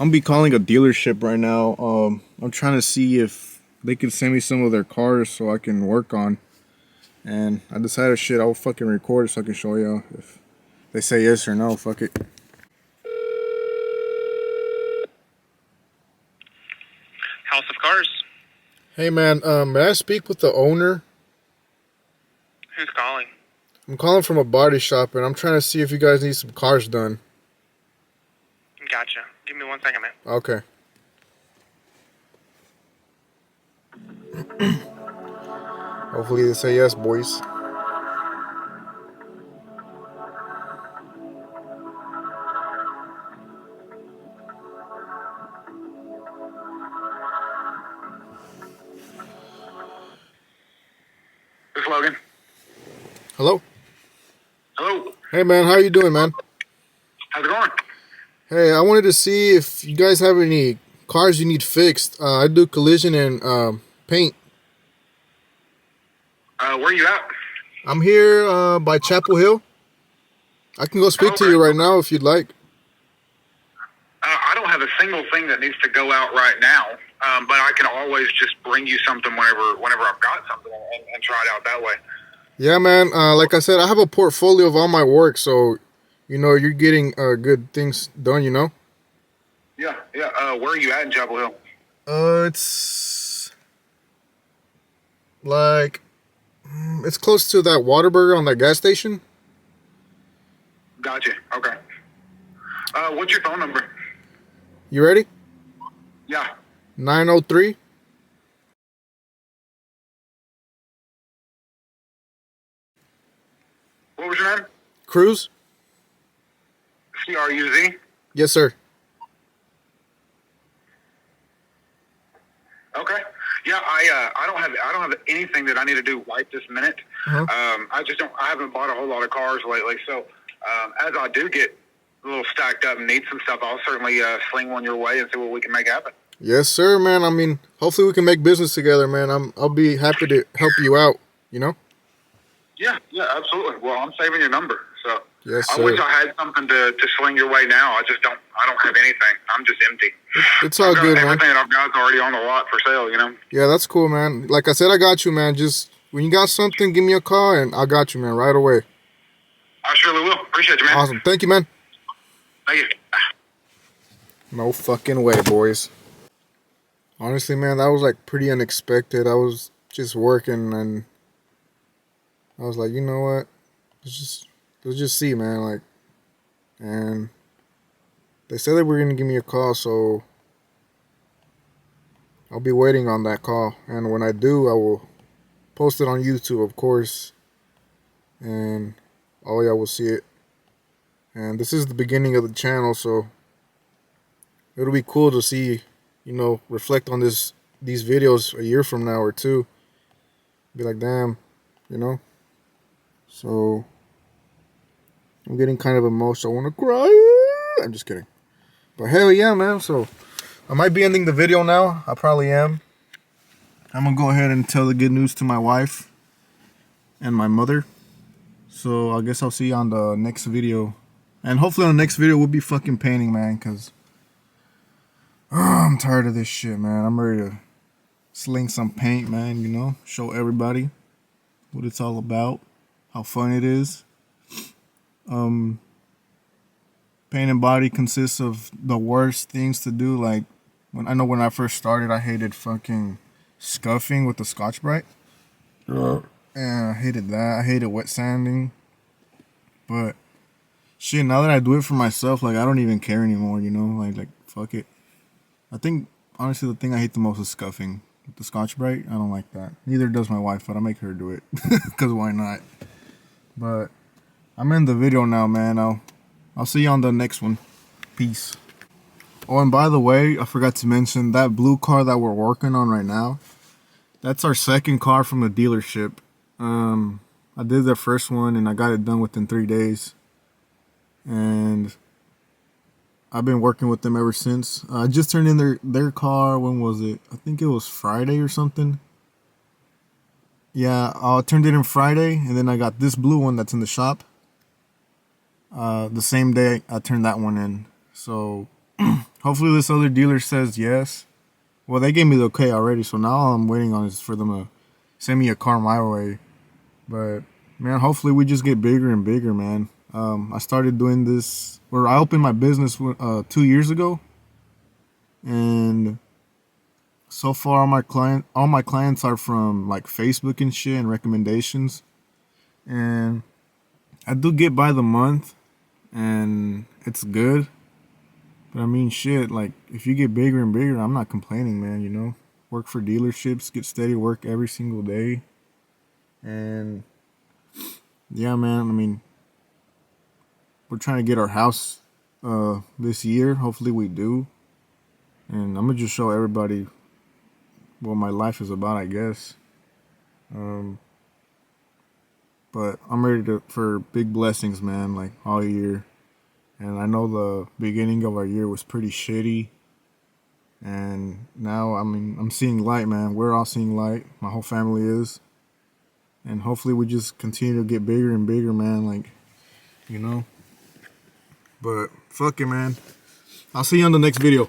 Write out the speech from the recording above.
I'm be calling a dealership right now. I'm trying to see if they could send me some of their cars so I can work on. And I decided, shit, I'll fucking record it so I can show y'all if they say yes or no. Fuck it. House of Cars. Hey man, may I speak with the owner? Who's calling? I'm calling from a body shop and I'm trying to see if you guys need some cars done. Gotcha. Give me 1 second, man. Okay. Hopefully they say yes, boys. This is Logan. Hello? Hello. Hey man, how you doing, man? How's it going? Hey, I wanted to see if you guys have any cars you need fixed. I do collision and paint. Where are you at? I'm here by Chapel Hill. I can go speak to you right now if you'd like. I don't have a single thing that needs to go out right now, but I can always just bring you something whenever I've got something and try it out that way. Yeah, man. Like I said, I have a portfolio of all my work, so you know you're getting good things done. You know. Yeah. Where are you at in Chapel Hill? It's like it's close to that Whataburger on that gas station. Gotcha. Okay. What's your phone number? You ready? Yeah. 903. What was your name? Cruz. CRUZ? Yes, sir. Okay. Yeah, I don't have anything that I need to do right this minute. Uh-huh. I haven't bought a whole lot of cars lately, so as I do get a little stacked up and need some stuff, I'll certainly sling one your way and see what we can make happen. Yes, sir, man. I mean, hopefully we can make business together, man. I'll be happy to help you out. You know. Yeah, absolutely. Well, I'm saving your number, so Yes, I sir. wish I had something to sling your way now. I don't have anything. I'm just empty. It's all good, man. Everything that I've got is already on the lot for sale, you know? Yeah, that's cool, man. Like I said, I got you, man. Just when you got something, give me a call, and I got you, man, right away. I surely will. Appreciate you, man. Awesome. Thank you, man. Thank you. No fucking way, boys. Honestly, man, that was like pretty unexpected. I was just working, and I was like, you know what? Let's just see, man. Like, and they said they were gonna give me a call, so I'll be waiting on that call. And when I do, I will post it on YouTube, of course, and all y'all will see it. And this is the beginning of the channel, so it'll be cool to see, you know, reflect on these videos a year from now or two. Be like, damn, you know. So I'm getting kind of emotional. I want to cry. I'm just kidding. But hell yeah, man. So I might be ending the video now. I probably am. I'm going to go ahead and tell the good news to my wife and my mother. So I guess I'll see you on the next video. And hopefully on the next video we'll be fucking painting, man. Because I'm tired of this shit, man. I'm ready to sling some paint, man. You know, show everybody what it's all about. How fun it is. Paint and body consists of the worst things to do. Like, when I first started, I hated fucking scuffing with the Scotch-Brite. Yeah, I hated that. I hated wet sanding. But shit, now that I do it for myself, like, I don't even care anymore, you know? Like fuck it. I think, honestly, the thing I hate the most is scuffing. With the Scotch-Brite, I don't like that. Neither does my wife, but I make her do it. Because why not? But I'm in the video now, man. I'll see you on the next one. Peace. Oh, and by the way, I forgot to mention that blue car that we're working on right now. That's our second car from the dealership. I did the first one and I got it done within 3 days. And I've been working with them ever since. I just turned in their car. When was it? I think it was Friday or something. Yeah, I turned it in Friday, and then I got this blue one that's in the shop. The same day I turned that one in. So hopefully this other dealer says yes. Well, they gave me the okay already, so now all I'm waiting on is for them to send me a car my way. But man, hopefully we just get bigger and bigger, man. I started doing this, or I opened my business 2 years ago, and so far all my clients are from like Facebook and shit and recommendations, and I do get by the month, and it's good. But I mean, shit, like if you get bigger and bigger, I'm not complaining, man. You know, work for dealerships, get steady work every single day, and yeah, man. I mean, we're trying to get our house this year. Hopefully, we do, and I'm gonna just show everybody what my life is about, I guess. Um, but I'm ready for big blessings, man. Like all year. And I know the beginning of our year was pretty shitty. And now, I mean, I'm seeing light, man. We're all seeing light. My whole family is. And hopefully we just continue to get bigger and bigger, man. Like, you know. But fuck it, man. I'll see you on the next video.